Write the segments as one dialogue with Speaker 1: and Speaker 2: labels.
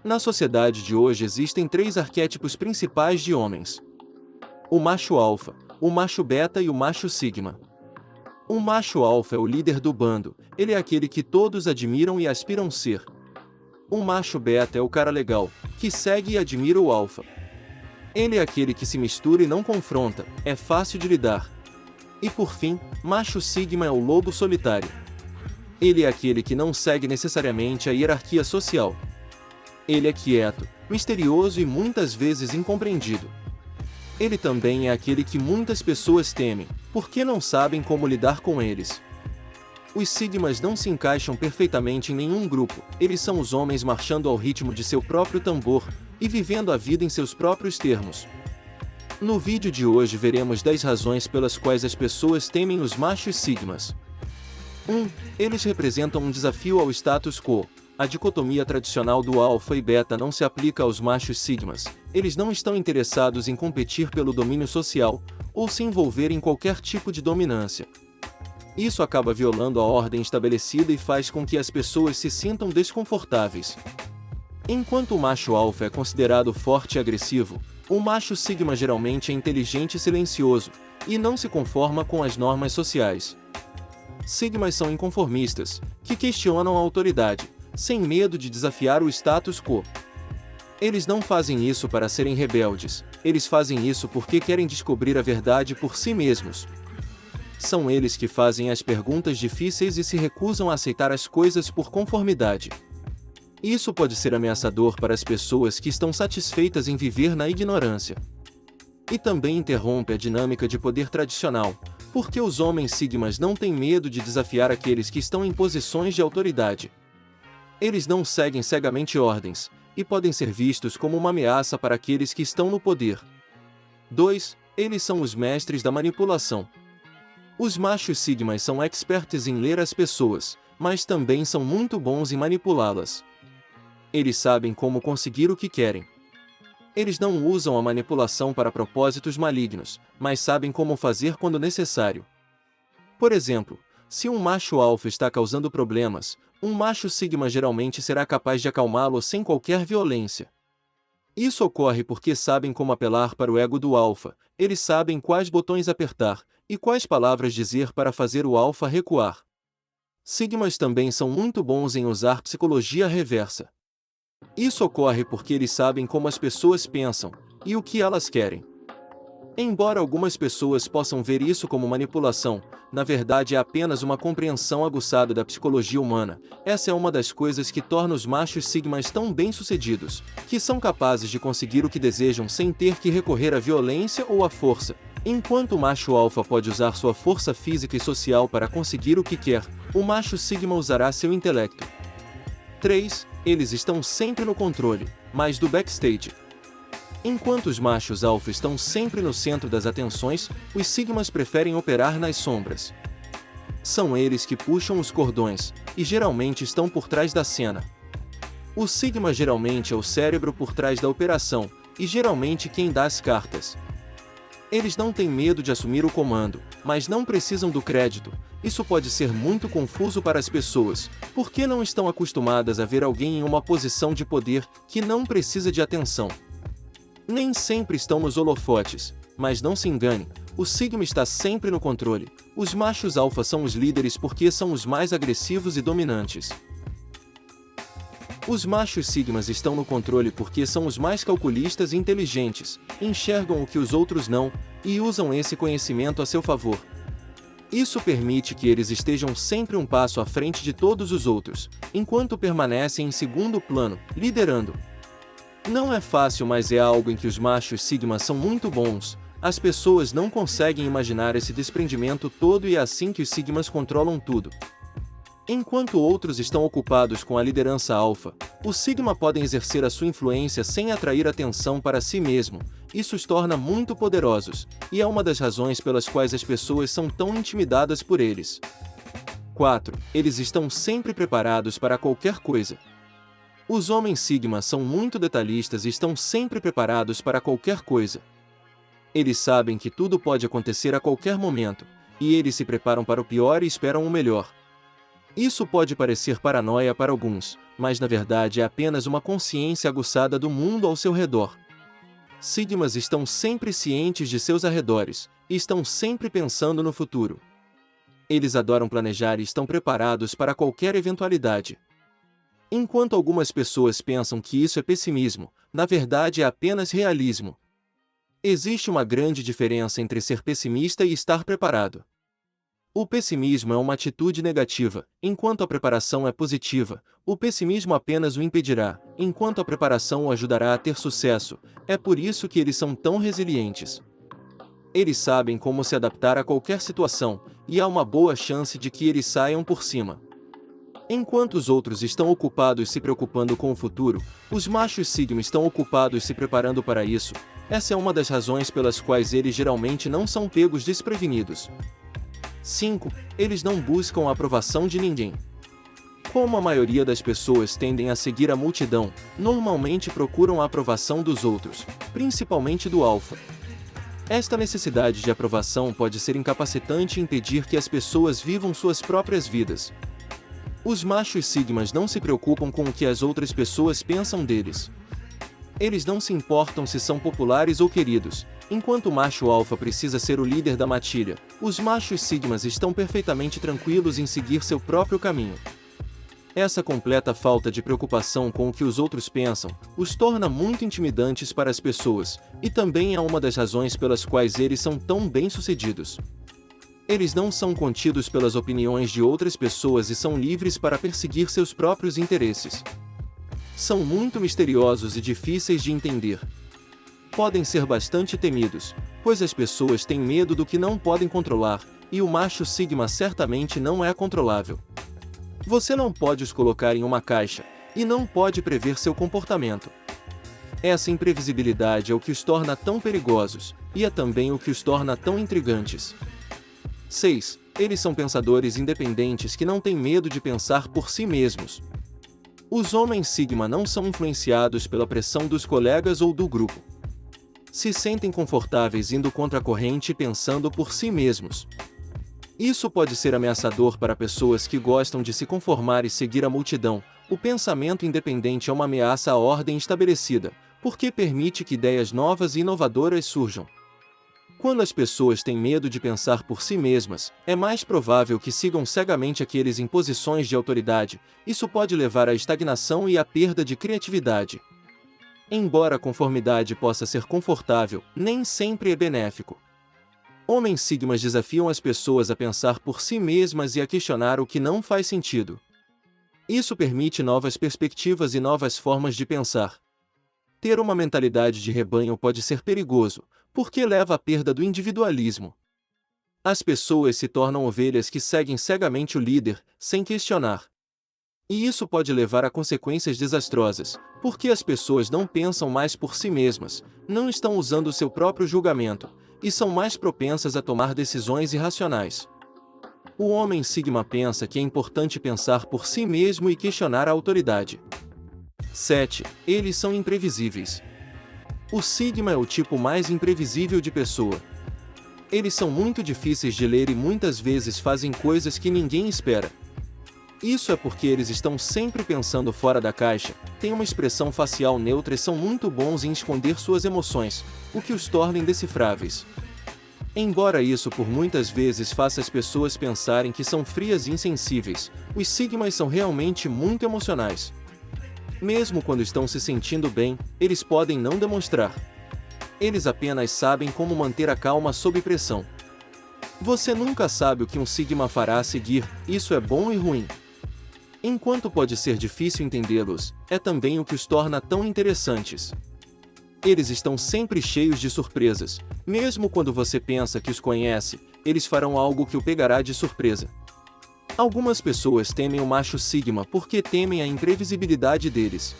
Speaker 1: Na sociedade de hoje existem 3 arquétipos principais de homens: o macho alfa, o macho beta e o macho sigma. O macho alfa é o líder do bando, ele é aquele que todos admiram e aspiram ser. O macho beta é o cara legal, que segue e admira o alfa. Ele é aquele que se mistura e não confronta, é fácil de lidar. E por fim, macho sigma é o lobo solitário. Ele é aquele que não segue necessariamente a hierarquia social. Ele é quieto, misterioso e muitas vezes incompreendido. Ele também é aquele que muitas pessoas temem, porque não sabem como lidar com eles. Os sigmas não se encaixam perfeitamente em nenhum grupo, eles são os homens marchando ao ritmo de seu próprio tambor, e vivendo a vida em seus próprios termos. No vídeo de hoje veremos 10 razões pelas quais as pessoas temem os machos sigmas. 1. Eles representam um desafio ao status quo. A dicotomia tradicional do alfa e beta não se aplica aos machos sigmas. Eles não estão interessados em competir pelo domínio social, ou se envolver em qualquer tipo de dominância. Isso acaba violando a ordem estabelecida e faz com que as pessoas se sintam desconfortáveis. Enquanto o macho alfa é considerado forte e agressivo, o macho sigma geralmente é inteligente e silencioso, e não se conforma com as normas sociais. Sigmas são inconformistas, que questionam a autoridade, sem medo de desafiar o status quo. Eles não fazem isso para serem rebeldes, eles fazem isso porque querem descobrir a verdade por si mesmos. São eles que fazem as perguntas difíceis e se recusam a aceitar as coisas por conformidade. Isso pode ser ameaçador para as pessoas que estão satisfeitas em viver na ignorância. E também interrompe a dinâmica de poder tradicional, porque os homens sigmas não têm medo de desafiar aqueles que estão em posições de autoridade. Eles não seguem cegamente ordens, e podem ser vistos como uma ameaça para aqueles que estão no poder. 2. Eles são os mestres da manipulação. Os machos sigmas são experts em ler as pessoas, mas também são muito bons em manipulá-las. Eles sabem como conseguir o que querem. Eles não usam a manipulação para propósitos malignos, mas sabem como fazer quando necessário. Por exemplo, se um macho alfa está causando problemas, um macho sigma geralmente será capaz de acalmá-lo sem qualquer violência. Isso ocorre porque sabem como apelar para o ego do alfa, eles sabem quais botões apertar, e quais palavras dizer para fazer o alfa recuar. Sigmas também são muito bons em usar psicologia reversa. Isso ocorre porque eles sabem como as pessoas pensam, e o que elas querem. Embora algumas pessoas possam ver isso como manipulação, na verdade é apenas uma compreensão aguçada da psicologia humana. Essa é uma das coisas que torna os machos sigmas tão bem-sucedidos, que são capazes de conseguir o que desejam sem ter que recorrer à violência ou à força. Enquanto o macho alfa pode usar sua força física e social para conseguir o que quer, o macho sigma usará seu intelecto. 3. Eles estão sempre no controle, mas do backstage. Enquanto os machos alfa estão sempre no centro das atenções, os sigmas preferem operar nas sombras. São eles que puxam os cordões, e geralmente estão por trás da cena. O sigma geralmente é o cérebro por trás da operação, e geralmente quem dá as cartas. Eles não têm medo de assumir o comando, mas não precisam do crédito. Isso pode ser muito confuso para as pessoas, porque não estão acostumadas a ver alguém em uma posição de poder que não precisa de atenção. Nem sempre estão nos holofotes, mas não se engane, o sigma está sempre no controle. Os machos alfa são os líderes porque são os mais agressivos e dominantes. Os machos sigmas estão no controle porque são os mais calculistas e inteligentes, enxergam o que os outros não, e usam esse conhecimento a seu favor. Isso permite que eles estejam sempre um passo à frente de todos os outros, enquanto permanecem em segundo plano, liderando. Não é fácil, mas é algo em que os machos sigma são muito bons. As pessoas não conseguem imaginar esse desprendimento todo e é assim que os sigmas controlam tudo. Enquanto outros estão ocupados com a liderança alfa, os sigma podem exercer a sua influência sem atrair atenção para si mesmo. Isso os torna muito poderosos, e é uma das razões pelas quais as pessoas são tão intimidadas por eles. 4. Eles estão sempre preparados para qualquer coisa. Os homens sigma são muito detalhistas e estão sempre preparados para qualquer coisa. Eles sabem que tudo pode acontecer a qualquer momento, e eles se preparam para o pior e esperam o melhor. Isso pode parecer paranoia para alguns, mas na verdade é apenas uma consciência aguçada do mundo ao seu redor. Sigmas estão sempre cientes de seus arredores, e estão sempre pensando no futuro. Eles adoram planejar e estão preparados para qualquer eventualidade. Enquanto algumas pessoas pensam que isso é pessimismo, na verdade é apenas realismo. Existe uma grande diferença entre ser pessimista e estar preparado. O pessimismo é uma atitude negativa, enquanto a preparação é positiva. O pessimismo apenas o impedirá, enquanto a preparação o ajudará a ter sucesso. É por isso que eles são tão resilientes. Eles sabem como se adaptar a qualquer situação, e há uma boa chance de que eles saiam por cima. Enquanto os outros estão ocupados se preocupando com o futuro, os machos Sigma estão ocupados se preparando para isso. Essa é uma das razões pelas quais eles geralmente não são pegos desprevenidos. 5. Eles não buscam a aprovação de ninguém. Como a maioria das pessoas tendem a seguir a multidão, normalmente procuram a aprovação dos outros, principalmente do alfa. Esta necessidade de aprovação pode ser incapacitante e impedir que as pessoas vivam suas próprias vidas. Os machos sigmas não se preocupam com o que as outras pessoas pensam deles. Eles não se importam se são populares ou queridos. Enquanto o macho alfa precisa ser o líder da matilha, os machos sigmas estão perfeitamente tranquilos em seguir seu próprio caminho. Essa completa falta de preocupação com o que os outros pensam os torna muito intimidantes para as pessoas, e também é uma das razões pelas quais eles são tão bem-sucedidos. Eles não são contidos pelas opiniões de outras pessoas e são livres para perseguir seus próprios interesses. São muito misteriosos e difíceis de entender. Podem ser bastante temidos, pois as pessoas têm medo do que não podem controlar, e o macho sigma certamente não é controlável. Você não pode os colocar em uma caixa, e não pode prever seu comportamento. Essa imprevisibilidade é o que os torna tão perigosos, e é também o que os torna tão intrigantes. 6. Eles são pensadores independentes que não têm medo de pensar por si mesmos. Os homens sigma não são influenciados pela pressão dos colegas ou do grupo. Se sentem confortáveis indo contra a corrente e pensando por si mesmos. Isso pode ser ameaçador para pessoas que gostam de se conformar e seguir a multidão. O pensamento independente é uma ameaça à ordem estabelecida, porque permite que ideias novas e inovadoras surjam. Quando as pessoas têm medo de pensar por si mesmas, é mais provável que sigam cegamente aqueles em posições de autoridade. Isso pode levar à estagnação e à perda de criatividade. Embora a conformidade possa ser confortável, nem sempre é benéfico. Homens sigmas desafiam as pessoas a pensar por si mesmas e a questionar o que não faz sentido. Isso permite novas perspectivas e novas formas de pensar. Ter uma mentalidade de rebanho pode ser perigoso, porque leva à perda do individualismo. As pessoas se tornam ovelhas que seguem cegamente o líder, sem questionar. E isso pode levar a consequências desastrosas, porque as pessoas não pensam mais por si mesmas, não estão usando o seu próprio julgamento, e são mais propensas a tomar decisões irracionais. O homem sigma pensa que é importante pensar por si mesmo e questionar a autoridade. 7. Eles são imprevisíveis. O sigma é o tipo mais imprevisível de pessoa. Eles são muito difíceis de ler e muitas vezes fazem coisas que ninguém espera. Isso é porque eles estão sempre pensando fora da caixa, têm uma expressão facial neutra e são muito bons em esconder suas emoções, o que os torna indecifráveis. Embora isso por muitas vezes faça as pessoas pensarem que são frias e insensíveis, os sigmas são realmente muito emocionais. Mesmo quando estão se sentindo bem, eles podem não demonstrar. Eles apenas sabem como manter a calma sob pressão. Você nunca sabe o que um sigma fará a seguir, isso é bom e ruim. Enquanto pode ser difícil entendê-los, é também o que os torna tão interessantes. Eles estão sempre cheios de surpresas, mesmo quando você pensa que os conhece, eles farão algo que o pegará de surpresa. Algumas pessoas temem o macho sigma porque temem a imprevisibilidade deles.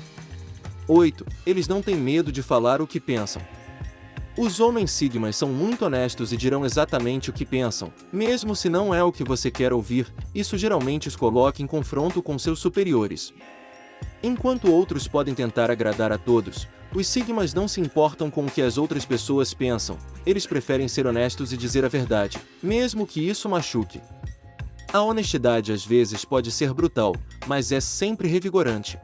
Speaker 1: 8. Eles não têm medo de falar o que pensam. Os homens sigmas são muito honestos e dirão exatamente o que pensam, mesmo se não é o que você quer ouvir. Isso geralmente os coloca em confronto com seus superiores. Enquanto outros podem tentar agradar a todos, os sigmas não se importam com o que as outras pessoas pensam, eles preferem ser honestos e dizer a verdade, mesmo que isso machuque. A honestidade às vezes pode ser brutal, mas é sempre revigorante.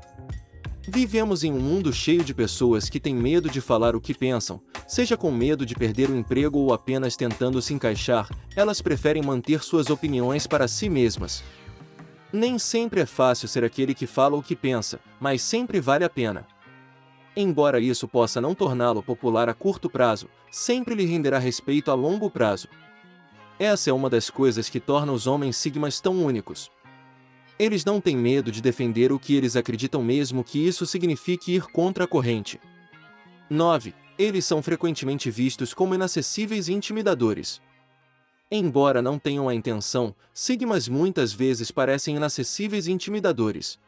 Speaker 1: Vivemos em um mundo cheio de pessoas que têm medo de falar o que pensam, seja com medo de perder o emprego ou apenas tentando se encaixar, elas preferem manter suas opiniões para si mesmas. Nem sempre é fácil ser aquele que fala o que pensa, mas sempre vale a pena. Embora isso possa não torná-lo popular a curto prazo, sempre lhe renderá respeito a longo prazo. Essa é uma das coisas que torna os homens sigmas tão únicos. Eles não têm medo de defender o que eles acreditam mesmo que isso signifique ir contra a corrente. 9. Eles são frequentemente vistos como inacessíveis e intimidadores. Embora não tenham a intenção, sigmas muitas vezes parecem inacessíveis e intimidadores.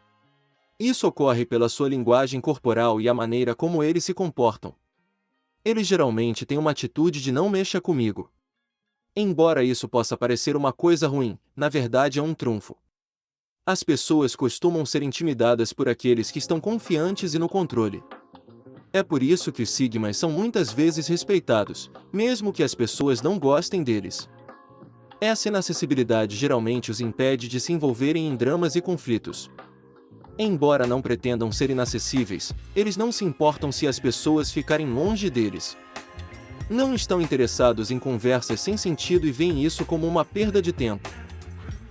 Speaker 1: Isso ocorre pela sua linguagem corporal e a maneira como eles se comportam. Eles geralmente têm uma atitude de não mexa comigo. Embora isso possa parecer uma coisa ruim, na verdade é um trunfo. As pessoas costumam ser intimidadas por aqueles que estão confiantes e no controle. É por isso que os sigmas são muitas vezes respeitados, mesmo que as pessoas não gostem deles. Essa inacessibilidade geralmente os impede de se envolverem em dramas e conflitos. Embora não pretendam ser inacessíveis, eles não se importam se as pessoas ficarem longe deles. Não estão interessados em conversas sem sentido e veem isso como uma perda de tempo.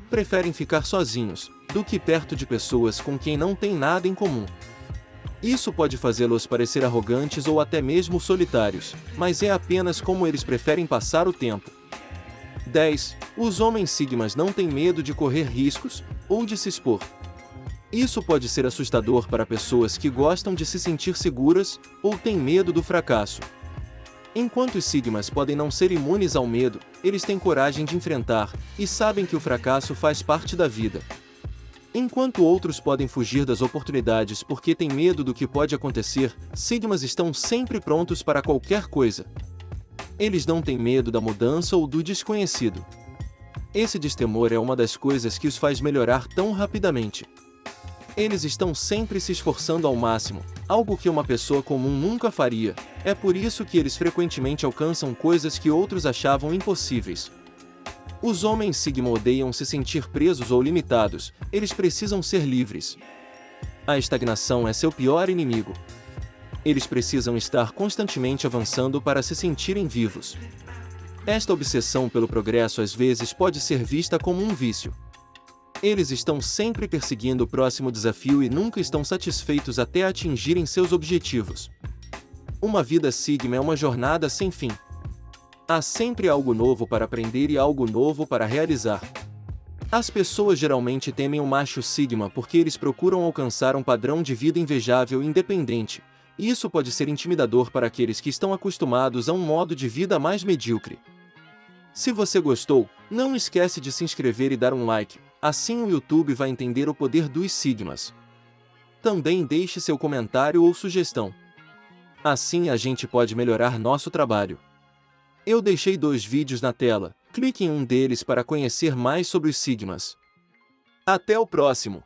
Speaker 1: Preferem ficar sozinhos, do que perto de pessoas com quem não têm nada em comum. Isso pode fazê-los parecer arrogantes ou até mesmo solitários, mas é apenas como eles preferem passar o tempo. 10. Os homens sigmas não têm medo de correr riscos, ou de se expor. Isso pode ser assustador para pessoas que gostam de se sentir seguras, ou têm medo do fracasso. Enquanto os sigmas podem não ser imunes ao medo, eles têm coragem de enfrentar, e sabem que o fracasso faz parte da vida. Enquanto outros podem fugir das oportunidades porque têm medo do que pode acontecer, sigmas estão sempre prontos para qualquer coisa. Eles não têm medo da mudança ou do desconhecido. Esse destemor é uma das coisas que os faz melhorar tão rapidamente. Eles estão sempre se esforçando ao máximo, algo que uma pessoa comum nunca faria. É por isso que eles frequentemente alcançam coisas que outros achavam impossíveis. Os homens sigma odeiam se sentir presos ou limitados, eles precisam ser livres. A estagnação é seu pior inimigo. Eles precisam estar constantemente avançando para se sentirem vivos. Esta obsessão pelo progresso às vezes pode ser vista como um vício. Eles estão sempre perseguindo o próximo desafio e nunca estão satisfeitos até atingirem seus objetivos. Uma vida sigma é uma jornada sem fim. Há sempre algo novo para aprender e algo novo para realizar. As pessoas geralmente temem o macho sigma porque eles procuram alcançar um padrão de vida invejável e independente. Isso pode ser intimidador para aqueles que estão acostumados a um modo de vida mais medíocre. Se você gostou, não esquece de se inscrever e dar um like, assim o YouTube vai entender o poder dos sigmas. Também deixe seu comentário ou sugestão. Assim a gente pode melhorar nosso trabalho. Eu deixei 2 vídeos na tela, clique em um deles para conhecer mais sobre os sigmas. Até o próximo!